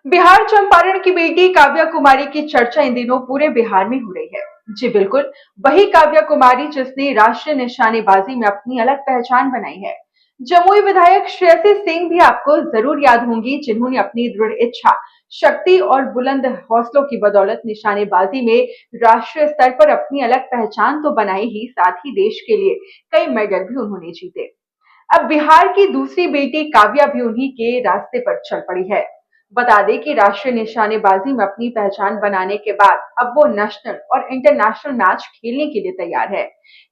बिहार चंपारण की बेटी काव्या कुमारी की चर्चा इन दिनों पूरे बिहार में हो रही है। जी बिल्कुल, वही काव्या कुमारी जिसने राष्ट्रीय निशानेबाजी में अपनी अलग पहचान बनाई है। जमुई विधायक श्रेयसी सिंह भी आपको जरूर याद होंगी, जिन्होंने अपनी दृढ़ इच्छा, शक्ति और बुलंद हौसलों की बदौलत निशानेबाजी में राष्ट्रीय स्तर पर अपनी अलग पहचान तो बनाई ही, साथ ही देश के लिए कई मेडल भी उन्होंने जीते। अब बिहार की दूसरी बेटी काव्या भी उन्हीं के रास्ते पर चल पड़ी है। बता दें कि राष्ट्रीय निशानेबाजी में अपनी पहचान बनाने के बाद अब वो नेशनल और इंटरनेशनल मैच खेलने के लिए तैयार है।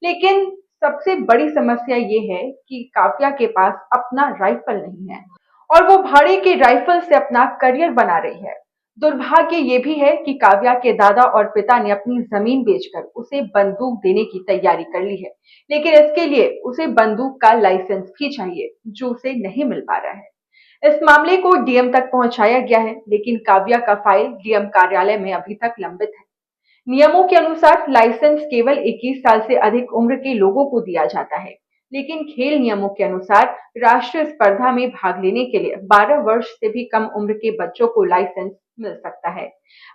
लेकिन सबसे बड़ी समस्या ये है कि काव्या के पास अपना राइफल नहीं है और वो भाड़े के राइफल से अपना करियर बना रही है। दुर्भाग्य ये भी है कि काव्या के दादा और पिता ने अपनी जमीन बेचकर उसे बंदूक देने की तैयारी कर ली है, लेकिन इसके लिए उसे बंदूक का लाइसेंस भी चाहिए, जो उसे नहीं मिल पा रहा है। इस मामले को डीएम तक पहुंचाया गया है, लेकिन काव्या का फाइल डीएम कार्यालय में अभी तक लंबित है। नियमों के अनुसार लाइसेंस केवल 21 साल से अधिक उम्र के लोगों को दिया जाता है, लेकिन खेल नियमों के अनुसार राष्ट्रीय स्पर्धा में भाग लेने के लिए 12 वर्ष से भी कम उम्र के बच्चों को लाइसेंस मिल सकता है।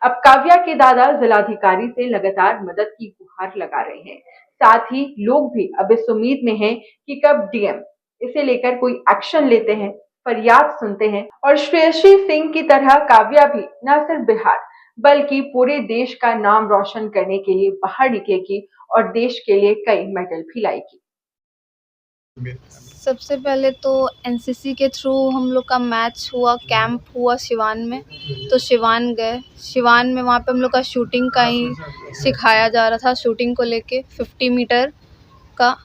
अब काव्या के दादा जिलाधिकारी से लगातार मदद की गुहार लगा रहे हैं। साथ ही लोग भी अब इस उम्मीद में हैं कि कब डीएम इसे लेकर कोई एक्शन लेते हैं, फरियाद सुनते हैं और श्रेयसी सिंह की तरह काव्या भी न सिर्फ बिहार बल्कि पूरे देश का नाम रोशन करने के लिए बाहर निकलेगी और देश के लिए कई मेडल भी लाएगी। सबसे पहले तो एनसीसी के थ्रू हम लोग का मैच हुआ, कैंप हुआ सिवान में। तो सिवान गए, सिवान में वहाँ पे हम लोग का शूटिंग का ही सिखाया जा रहा था, शूटिंग को लेके 50 मीटर का।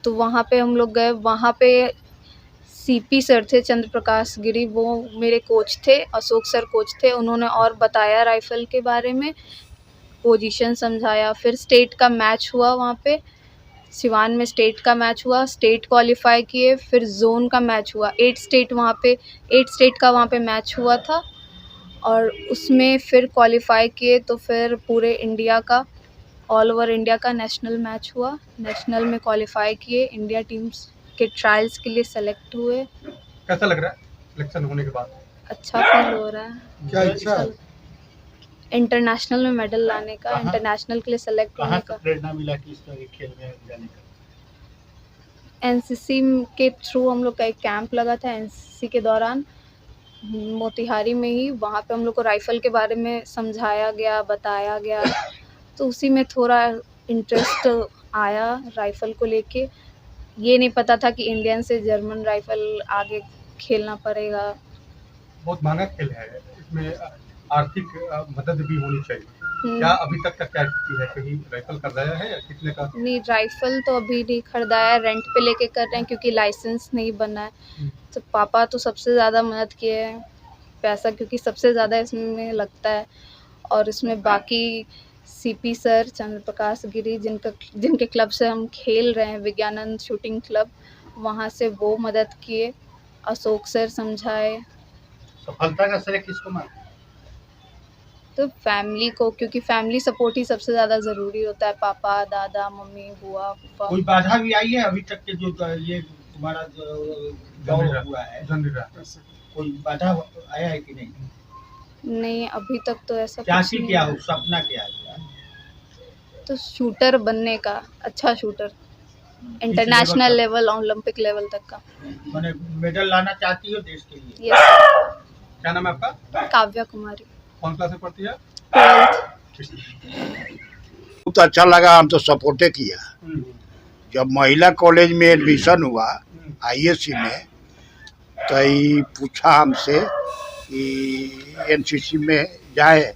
तो वहाँ पे हम लोग गए, वहाँ पे सीपी सर थे, चंद्र प्रकाश गिरी, वो मेरे कोच थे। अशोक सर कोच थे, उन्होंने और बताया राइफल के बारे में, पोजीशन समझाया। फिर स्टेट का मैच हुआ वहाँ पे, सिवान में स्टेट का मैच हुआ, स्टेट क्वालिफाई किए। फिर जोन का मैच हुआ, 8 स्टेट का वहाँ पे मैच हुआ था और उसमें फिर क्वालिफाई किए। तो फिर पूरे इंडिया का, ऑल ओवर इंडिया का नेशनल मैच हुआ, नेशनल में क्वालिफाई किए, इंडिया टीम्स के ट्रायल्स के लिए सेलेक्ट हुए। कैसा लग रहा है सिलेक्शन होने के बाद? अच्छा फील हो रहा है। क्या इच्छा है? इंटरनेशनल में मेडल लाने का, इंटरनेशनल के लिए सेलेक्ट होने का। प्रेरणा मिला कि इस तरह खेल में जाने का? एनसीसी के थ्रू हम लोग का एक कैंप लगा था, एनसीसी के दौरान मोतिहारी में ही। वहाँ पे हम लोग को राइफ़ल के बारे में समझाया गया, बताया गया। तो उसी में थोड़ा इंटरेस्ट आया राइफ़ल को लेके। ये नहीं पता था कि इंडियन से जर्मन राइफ़ल आगे खेलना पड़ेगा। बहुत महंगा खेल है, इसमें आर्थिक मदद भी होनी चाहिए। क्या अभी तक का क्या स्थिति है? कहीं राइफल खरीदाया है या कितने का? नहीं, राइफ़ल तो अभी नहीं खरीदाया, रेंट पे लेके कर रहे हैं क्योंकि लाइसेंस नहीं बना है। तो पापा तो सबसे ज़्यादा मदद किए हैं, पैसा क्योंकि सबसे ज़्यादा इसमें लगता है। और इसमें बाकी सीपी सर, चंद्र प्रकाश गिरी, जिनके क्लब से हम खेल रहे हैं, विज्ञानंद शूटिंग क्लब, वहाँ से वो मदद किए। अशोक सर समझाए। सफलता का श्रेय किसको मानते हैं? तो फैमिली को, क्योंकि फैमिली सपोर्ट ही सबसे ज़्यादा ज़रूरी होता है। पापा, दादा, मम्मी, बुआ, फूफा। कोई बाधा भी आई है अभी तक के जो ये तुम्हारा दौर हुआ है, कोई बाधा आया है कि नहीं? नहीं, अभी तक तो ऐसा क्या कुछ नहीं क्या है। हो, सपना क्या है? तो शूटर बनने का, अच्छा shooter, international level, Olympic level तक का। मैंने मेडल लाना चाहती हो देश के लिए? यस। क्या नाम है आपका? काव्या कुमारी, कौन क्लास में पढ़ती है? 12th। बहुत अच्छा लगा, हम तो सपोर्टे किया। जब महिला कॉलेज में एडमिशन हुआ आईएससी में, तो ये पूछा हमसे कि एनसीसी में जाए।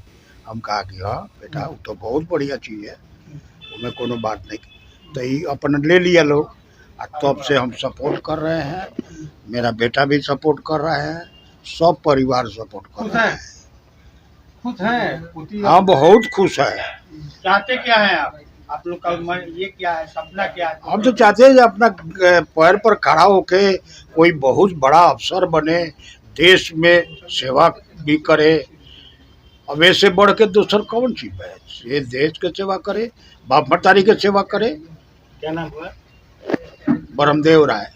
हम कहा कि हाँ बेटा, वो तो बहुत बढ़िया चीज़ है, उसमें कोनो बात नहीं। तो ये अपन ले लिया लोग, तब से हम सपोर्ट कर रहे हैं। मेरा बेटा भी सपोर्ट कर रहा है, सब परिवार सपोर्ट कर रहे हैं। खुश हैं? हाँ, बहुत खुश है। चाहते क्या है आप लोग का ये क्या है, सपना क्या है? हम तो चाहते हैं कि अपना पैर पर खड़ा होके कोई बहुत बड़ा अफसर बने, देश में सेवा भी करे। अब ऐसे बढ़ के दूसर कौन चीज है? ये देश के सेवा करे, बाप मतारी के सेवा करे। क्या नाम हुआ? ब्रह्मदेव राय।